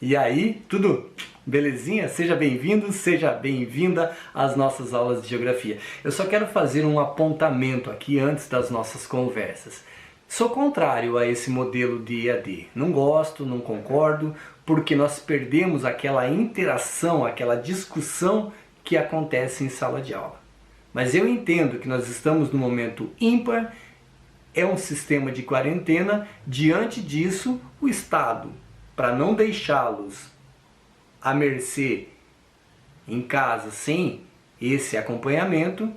E aí, tudo belezinha? Seja bem-vindo, seja bem-vinda às nossas aulas de geografia. Eu só quero fazer um apontamento aqui antes das nossas conversas. Sou contrário a esse modelo de EAD. Não gosto, não concordo, porque nós perdemos aquela interação, aquela discussão que acontece em sala de aula. Mas eu entendo que nós estamos num momento ímpar, é um sistema de quarentena. Diante disso, o Estado, para não deixá-los à mercê em casa sem esse acompanhamento,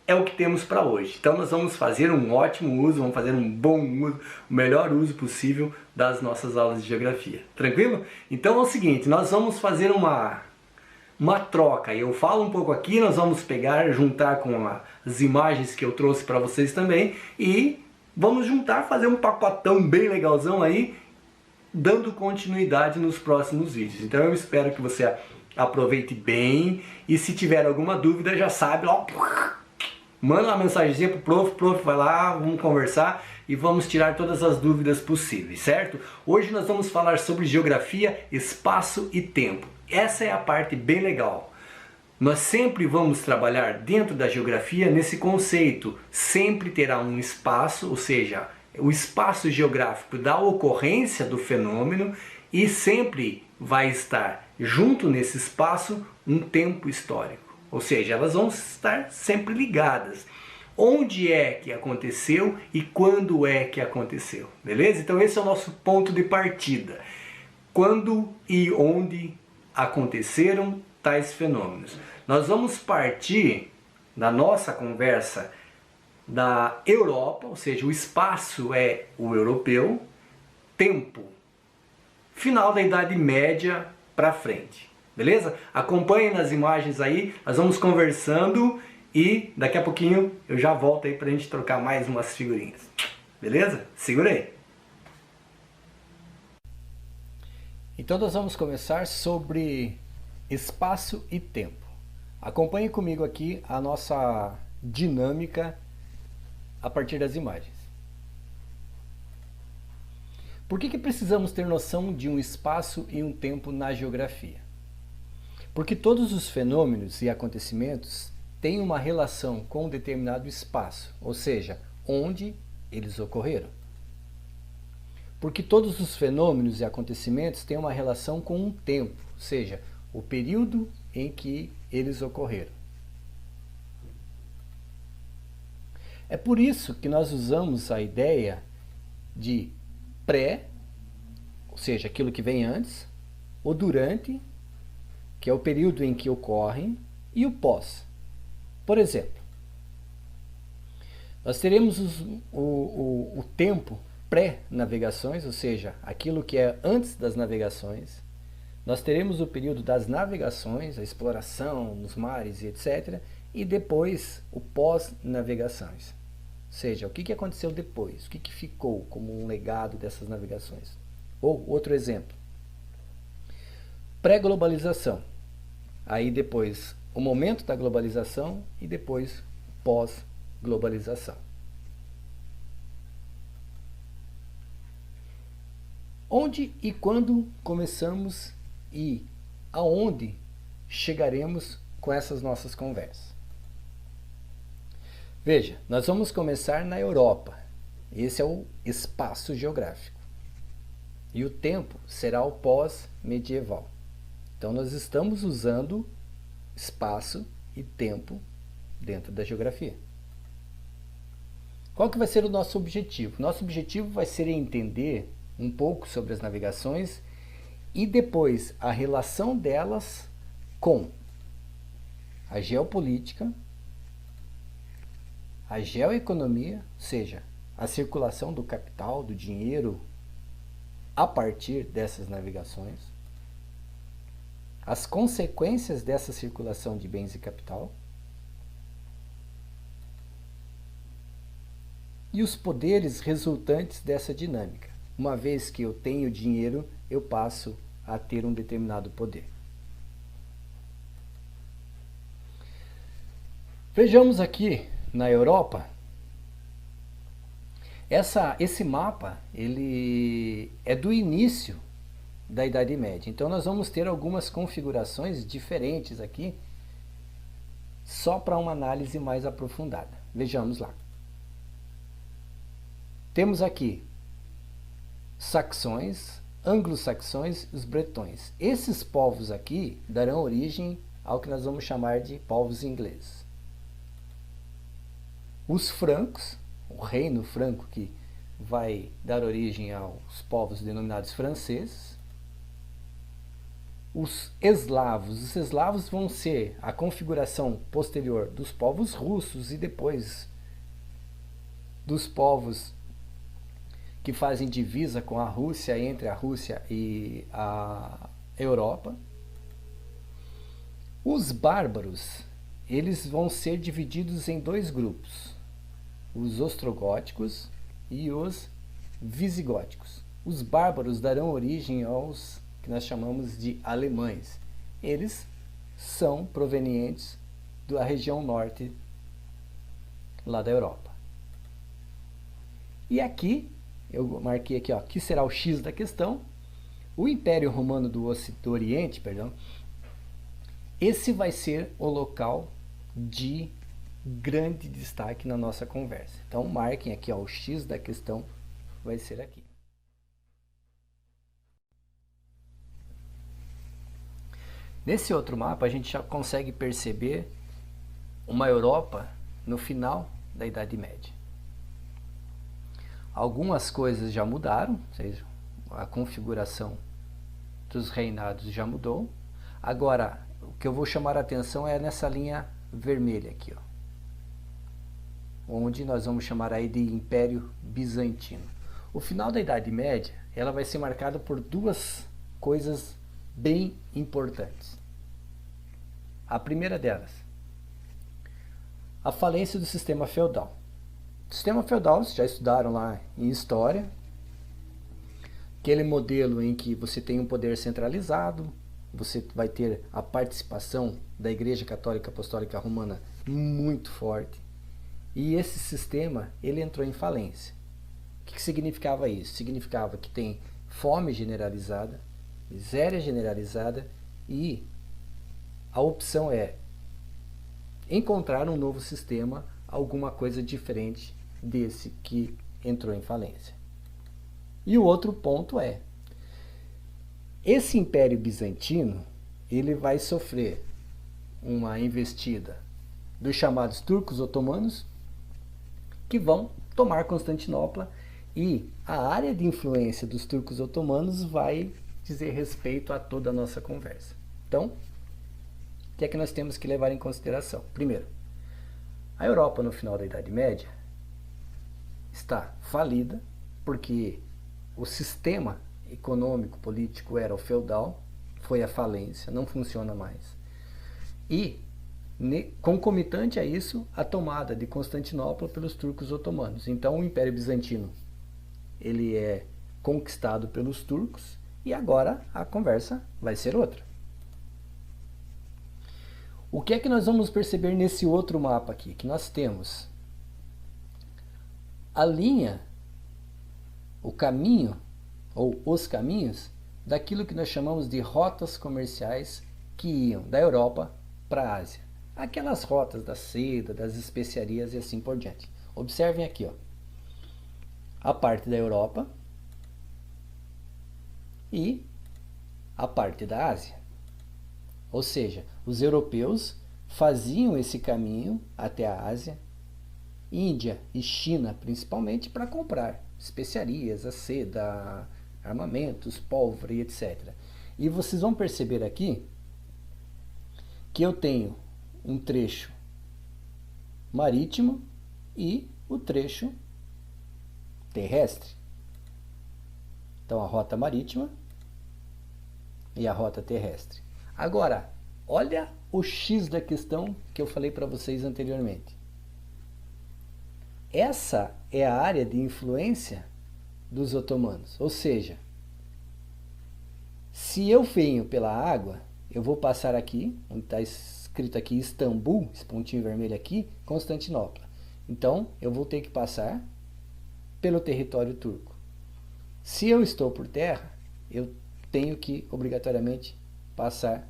é o que temos para hoje. Então nós vamos fazer um ótimo uso, vamos fazer um bom uso, o melhor uso possível das nossas aulas de geografia. Tranquilo? Então é o seguinte, nós vamos fazer uma troca. Eu falo um pouco aqui, nós vamos pegar, juntar com as imagens que eu trouxe para vocês também e vamos juntar, fazer um pacotão bem legalzão aí, dando continuidade nos próximos vídeos. Então eu espero que você aproveite bem e se tiver alguma dúvida já sabe, ó, manda uma mensagenzinha pro prof vai lá, vamos conversar e vamos tirar todas as dúvidas possíveis, certo? Hoje nós vamos falar sobre geografia, espaço e tempo. Essa é a parte bem legal. Nós sempre vamos trabalhar dentro da geografia nesse conceito. Sempre terá um espaço, ou seja, o espaço geográfico da ocorrência do fenômeno, e sempre vai estar junto nesse espaço um tempo histórico. Ou seja, elas vão estar sempre ligadas. Onde é que aconteceu e quando é que aconteceu, beleza? Então esse é o nosso ponto de partida. Quando e onde aconteceram tais fenômenos. Nós vamos partir da nossa conversa da Europa, ou seja, o espaço é o europeu, tempo, final da Idade Média para frente, beleza? Acompanhem nas imagens aí, nós vamos conversando e daqui a pouquinho eu já volto aí para a gente trocar mais umas figurinhas, beleza? Segura aí! Então nós vamos começar sobre espaço e tempo. Acompanhe comigo aqui a nossa dinâmica a partir das imagens. Por que precisamos ter noção de um espaço e um tempo na geografia? Porque todos os fenômenos e acontecimentos têm uma relação com um determinado espaço, ou seja, onde eles ocorreram. Porque todos os fenômenos e acontecimentos têm uma relação com um tempo, ou seja, o período em que eles ocorreram. É por isso que nós usamos a ideia de pré, ou seja, aquilo que vem antes, o durante, que é o período em que ocorrem, e o pós. Por exemplo, nós teremos o tempo pré-navegações, ou seja, aquilo que é antes das navegações. Nós teremos o período das navegações, a exploração nos mares e etc. E depois o pós-navegações. Ou seja, o que aconteceu depois, o que ficou como um legado dessas navegações. Ou outro exemplo, pré-globalização. Aí depois o momento da globalização e depois pós-globalização. Onde e quando começamos e aonde chegaremos com essas nossas conversas? Veja, nós vamos começar na Europa. Esse é o espaço geográfico. E o tempo será o pós-medieval. Então nós estamos usando espaço e tempo dentro da geografia. Qual que vai ser o nosso objetivo? Nosso objetivo vai ser entender um pouco sobre as navegações e depois a relação delas com a geopolítica, a geoeconomia, ou seja, a circulação do capital, do dinheiro a partir dessas navegações, as consequências dessa circulação de bens e capital e os poderes resultantes dessa dinâmica. Uma vez que eu tenho dinheiro, eu passo a ter um determinado poder. Vejamos aqui na Europa, esse mapa ele é do início da Idade Média. Então nós vamos ter algumas configurações diferentes aqui, só para uma análise mais aprofundada. Vejamos lá. Temos aqui saxões, anglo-saxões e os bretões. Esses povos aqui darão origem ao que nós vamos chamar de povos ingleses. Os francos, o reino franco, que vai dar origem aos povos denominados franceses. Os eslavos vão ser a configuração posterior dos povos russos e depois dos povos que fazem divisa com a Rússia, entre a Rússia e a Europa. Os bárbaros, eles vão ser divididos em dois grupos, os ostrogóticos e os visigóticos. Os bárbaros darão origem aos que nós chamamos de alemães. Eles são provenientes da região norte lá da Europa. E aqui, eu marquei aqui, ó, que será o X da questão, o Império Romano do Oriente, esse vai ser o local de grande destaque na nossa conversa. Então marquem aqui, ó, o X da questão vai ser aqui. Nesse outro mapa a gente já consegue perceber uma Europa no final da Idade Média. Algumas coisas já mudaram, ou seja, a configuração dos reinados já mudou. Agora, o que eu vou chamar a atenção é nessa linha vermelha aqui, ó, onde nós vamos chamar aí de Império Bizantino. O final da Idade Média, ela vai ser marcada por duas coisas bem importantes. A primeira delas, a falência do sistema feudal. O sistema feudal, vocês já estudaram lá em história, aquele modelo em que você tem um poder centralizado, você vai ter a participação da Igreja Católica Apostólica Romana muito forte, e esse sistema, ele entrou em falência. O que significava isso? Significava que tem fome generalizada, miséria generalizada, e a opção é encontrar um novo sistema, alguma coisa diferente desse que entrou em falência. E o outro ponto é, esse Império Bizantino, ele vai sofrer uma investida dos chamados turcos otomanos, que vão tomar Constantinopla, e a área de influência dos turcos otomanos vai dizer respeito a toda a nossa conversa. Então, o que é que nós temos que levar em consideração? Primeiro, a Europa no final da Idade Média está falida, porque o sistema econômico, político era o feudal, foi a falência, não funciona mais. E, concomitante a isso, a tomada de Constantinopla pelos turcos otomanos. Então o Império Bizantino, ele é conquistado pelos turcos, e agora a conversa vai ser outra. O que é que nós vamos perceber nesse outro mapa aqui? Que nós temos a linha, o caminho, ou os caminhos, daquilo que nós chamamos de rotas comerciais que iam da Europa para a Ásia. Aquelas rotas da seda, das especiarias e assim por diante. Observem aqui, ó, a parte da Europa e a parte da Ásia. Ou seja, os europeus faziam esse caminho até a Ásia, Índia e China principalmente, para comprar especiarias, a seda, armamentos, pólvora e etc. E vocês vão perceber aqui que eu tenho um trecho marítimo e o trecho terrestre. Então a rota marítima e a rota terrestre. Agora, olha o X da questão que eu falei para vocês anteriormente. Essa é a área de influência dos otomanos. Ou seja, se eu venho pela água, eu vou passar aqui, onde está escrito aqui Istambul, esse pontinho vermelho aqui, Constantinopla. Então, eu vou ter que passar pelo território turco. Se eu estou por terra, eu tenho que obrigatoriamente passar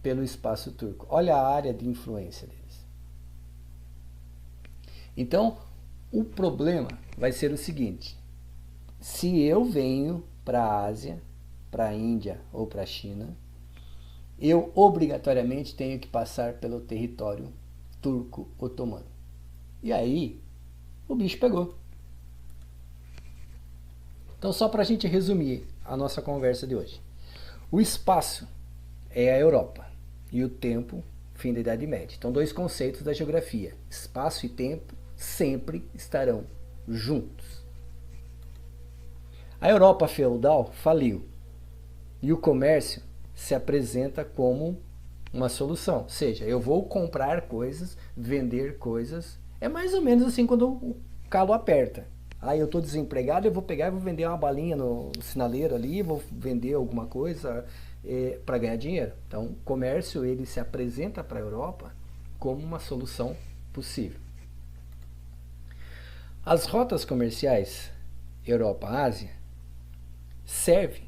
pelo espaço turco. Olha a área de influência deles. Então, o problema vai ser o seguinte: se eu venho para a Ásia, para a Índia ou para a China, eu obrigatoriamente tenho que passar pelo território turco-otomano. E aí, o bicho pegou. Então, só para a gente resumir a nossa conversa de hoje. O espaço é a Europa e o tempo, fim da Idade Média. Então, dois conceitos da geografia. Espaço e tempo sempre estarão juntos. A Europa feudal faliu e o comércio se apresenta como uma solução. Ou seja, eu vou comprar coisas, vender coisas. É mais ou menos assim quando o calo aperta. Aí eu estou desempregado, eu vou pegar e vou vender uma balinha no sinaleiro ali, vou vender alguma coisa para ganhar dinheiro. Então, o comércio ele se apresenta para a Europa como uma solução possível. As rotas comerciais Europa-Ásia servem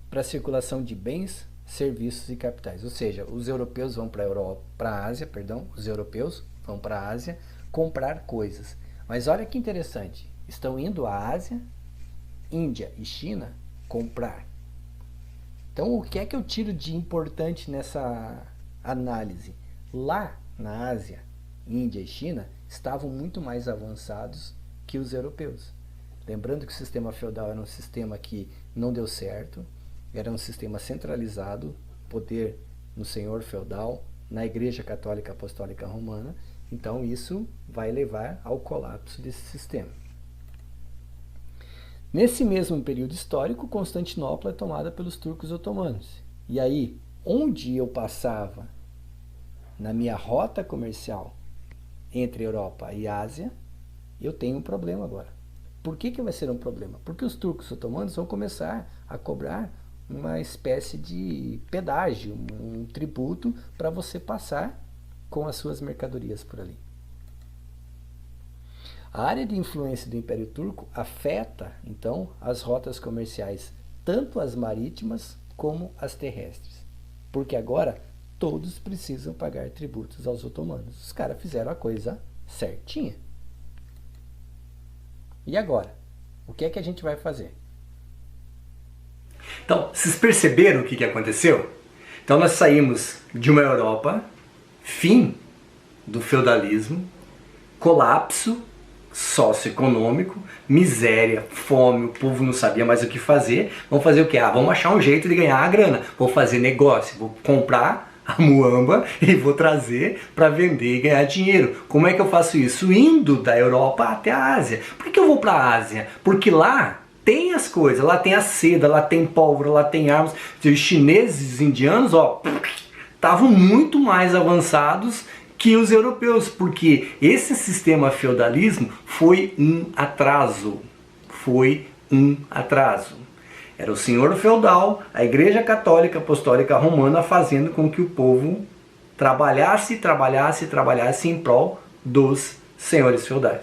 para a circulação de bens, serviços e capitais. Ou seja, os europeus vão para a Ásia, os europeus vão para a Ásia comprar coisas. Mas olha que interessante, estão indo à Ásia, Índia e China comprar. Então, o que é que eu tiro de importante nessa análise? Lá na Ásia, Índia e China estavam muito mais avançados que os europeus. Lembrando que o sistema feudal era um sistema que não deu certo, era um sistema centralizado, poder no senhor feudal, na Igreja Católica Apostólica Romana. Então isso vai levar ao colapso desse sistema. Nesse mesmo período histórico, Constantinopla é tomada pelos turcos otomanos. E aí, onde eu passava na minha rota comercial entre Europa e Ásia, eu tenho um problema agora. Por que vai ser um problema? Porque os turcos otomanos vão começar a cobrar uma espécie de pedágio, um tributo para você passar com as suas mercadorias por ali. A área de influência do Império Turco afeta, então, as rotas comerciais, tanto as marítimas como as terrestres. Porque agora todos precisam pagar tributos aos otomanos. Os caras fizeram a coisa certinha. E agora? O que é que a gente vai fazer? Então, vocês perceberam o que aconteceu? Então nós saímos de uma Europa, fim do feudalismo, colapso socioeconômico, miséria, fome, o povo não sabia mais o que fazer. Vamos fazer o quê? Vamos achar um jeito de ganhar a grana. Vou fazer negócio, vou comprar a muamba e vou trazer para vender e ganhar dinheiro. Como é que eu faço isso? Indo da Europa até a Ásia. Por que eu vou para a Ásia? Porque lá tem as coisas, lá tem a seda, lá tem pólvora, lá tem armas. Os chineses e os indianos, estavam muito mais avançados que os europeus, porque esse sistema feudalismo foi um atraso. Era o senhor feudal, a Igreja Católica Apostólica Romana fazendo com que o povo trabalhasse em prol dos senhores feudais.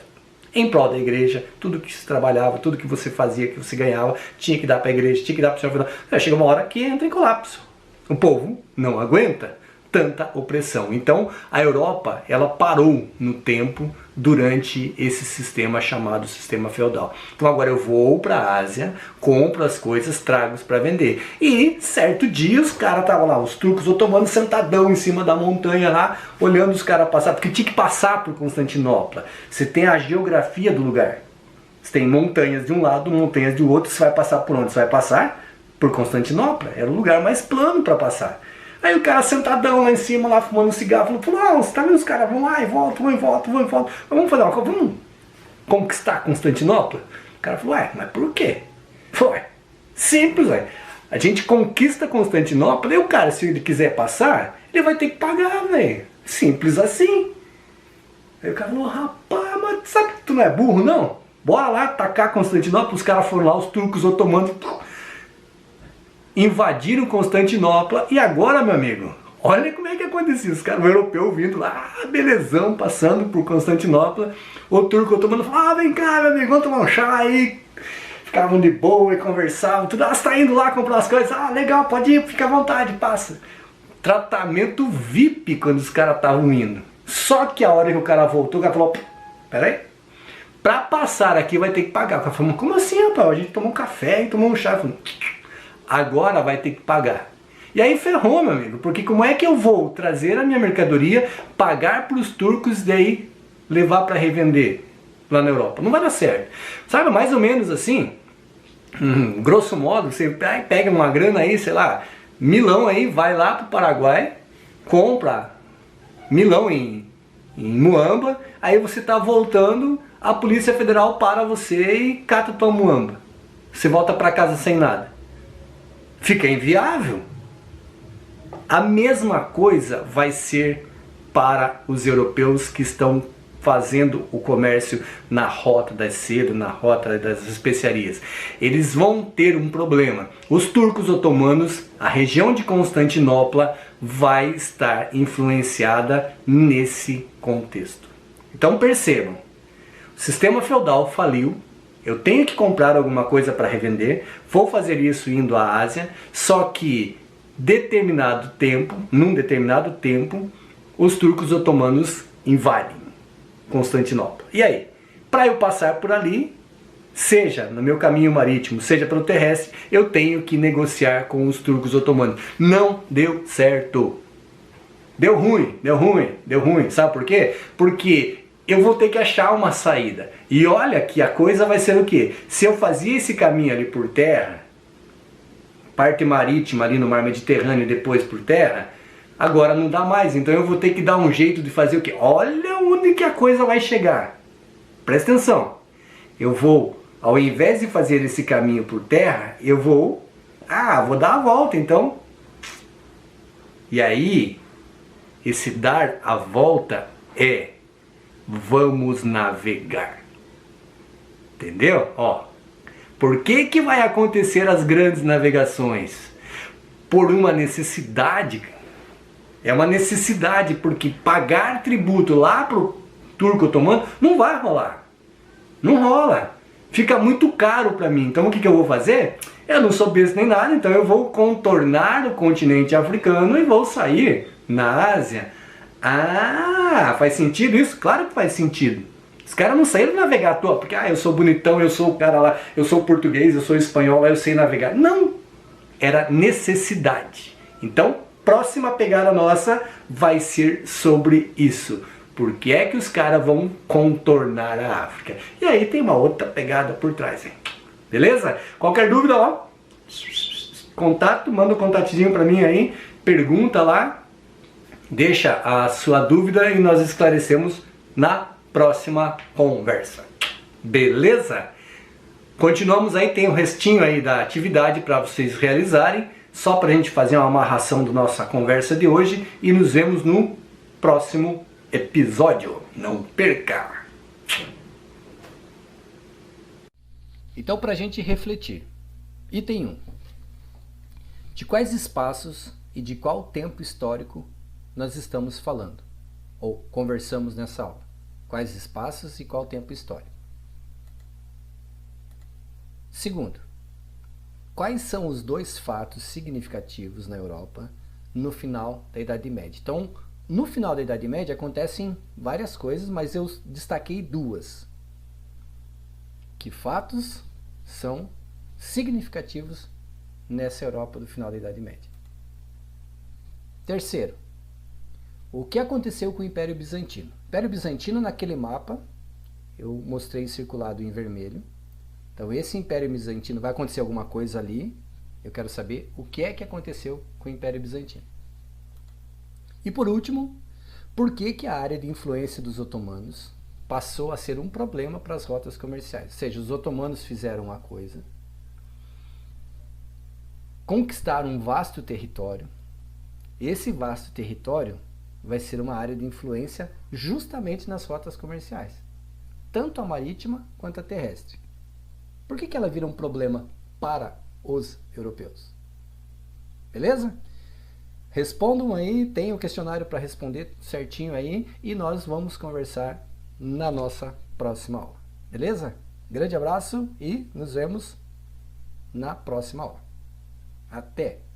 Em prol da igreja, tudo que se trabalhava, tudo que você fazia, que você ganhava, tinha que dar para a igreja, tinha que dar para o senhor feudal. Chega uma hora que entra em colapso. O povo não aguenta tanta opressão. Então, a Europa, ela parou no tempo durante esse sistema chamado sistema feudal. Então, agora eu vou para a Ásia, compro as coisas, trago para vender. E, certo dia, os caras estavam lá, os turcos otomanos sentadão em cima da montanha lá, olhando os caras passar, porque tinha que passar por Constantinopla. Você tem a geografia do lugar. Você tem montanhas de um lado, montanhas do outro, você vai passar por onde? Você vai passar por Constantinopla. Era o lugar mais plano para passar. Aí o cara sentadão lá em cima, lá fumando um cigarro, falou, você tá vendo os caras vão lá e voltam, vão e voltam, vão e voltam. Vamos fazer uma coisa, vamos conquistar Constantinopla? O cara falou, mas por quê? Falou, simples, a gente conquista Constantinopla e o cara, se ele quiser passar, ele vai ter que pagar, velho. Simples assim. Aí o cara falou, rapaz, mas sabe que tu não é burro, não? Bora lá atacar Constantinopla. Os caras foram lá, os turcos otomanos invadiram Constantinopla. E agora, meu amigo, olha como é que aconteceu. Os caras, o europeu vindo lá, belezão, passando por Constantinopla. O turco otomano falou, vem cá, meu amigo, vamos tomar um chá aí. ficavam de boa e conversavam, tudo, você tá indo lá comprar as coisas, ah, legal, pode ir, fica à vontade, passa. Tratamento VIP quando os caras estavam indo. Só que a hora que o cara voltou, o cara falou, peraí, pra passar aqui vai ter que pagar. O cara falou, como assim, rapaz? A gente tomou um café e tomou um chá. Falei, agora vai ter que pagar. E aí ferrou, meu amigo, porque como é que eu vou trazer a minha mercadoria, pagar para os turcos e daí levar para revender lá na Europa? Não vai dar certo. Sabe, mais ou menos assim, grosso modo, você pega uma grana aí, sei lá, milão aí, vai lá pro Paraguai, compra milão em muamba, aí você tá voltando, a Polícia Federal para você e cata tua muamba. Você volta para casa sem nada. Fica inviável. A mesma coisa vai ser para os europeus que estão fazendo o comércio na rota da seda, na rota das especiarias. Eles vão ter um problema. Os turcos otomanos, a região de Constantinopla vai estar influenciada nesse contexto. Então percebam, o sistema feudal faliu, eu tenho que comprar alguma coisa para revender, vou fazer isso indo à Ásia, só que num determinado tempo, os turcos otomanos invadem Constantinopla. E aí? Para eu passar por ali, seja no meu caminho marítimo, seja pelo terrestre, eu tenho que negociar com os turcos otomanos. Não deu certo. Deu ruim. Sabe por quê? Porque eu vou ter que achar uma saída. E olha que a coisa vai ser o quê? Se eu fazia esse caminho ali por terra, parte marítima ali no mar Mediterrâneo e depois por terra, agora não dá mais, então eu vou ter que dar um jeito de fazer o quê? Olha onde que a coisa vai chegar. Presta atenção. Eu vou, ao invés de fazer esse caminho por terra, eu vou dar a volta então. E aí, esse dar a volta é vamos navegar. Entendeu? Ó. Por que que vai acontecer as grandes navegações? Por uma necessidade. É uma necessidade, porque pagar tributo lá pro turco otomano não vai rolar. Não rola. Fica muito caro para mim. Então o que que eu vou fazer? Eu não sou besta nem nada, então eu vou contornar o continente africano e vou sair na Ásia. Ah, faz sentido isso? Claro que faz sentido. Os caras não saíram navegar à toa, porque eu sou bonitão, eu sou o cara lá, eu sou português, eu sou espanhol, eu sei navegar. Não! Era necessidade. Então, próxima pegada nossa vai ser sobre isso. Por que é que os caras vão contornar a África? E aí tem uma outra pegada por trás, hein? Beleza? Qualquer dúvida, ó, contato, manda um contatinho pra mim aí, pergunta lá, deixa a sua dúvida e nós esclarecemos na próxima conversa. Beleza? Continuamos aí, tem o restinho aí da atividade para vocês realizarem, só para a gente fazer uma amarração da nossa conversa de hoje e nos vemos no próximo episódio. Não perca! Então, para a gente refletir, item 1. De quais espaços e de qual tempo histórico nós estamos falando, ou conversamos nessa aula? Quais espaços e qual tempo histórico? Segundo, quais são os dois fatos significativos na Europa no final da Idade Média? Então, no final da Idade Média acontecem várias coisas, mas eu destaquei duas. Que fatos são significativos nessa Europa do final da Idade Média? Terceiro, o que aconteceu com o Império Bizantino? O Império Bizantino, naquele mapa, eu mostrei circulado em vermelho. Então, esse Império Bizantino, vai acontecer alguma coisa ali. Eu quero saber o que é que aconteceu com o Império Bizantino. E por último, por que que a área de influência dos otomanos passou a ser um problema para as rotas comerciais? Ou seja, os otomanos fizeram uma coisa, conquistaram um vasto território. Esse vasto território vai ser uma área de influência justamente nas rotas comerciais, tanto a marítima quanto a terrestre. Por que que ela vira um problema para os europeus? Beleza? Respondam aí, tem o questionário para responder certinho aí e nós vamos conversar na nossa próxima aula. Beleza? Grande abraço e nos vemos na próxima aula. Até!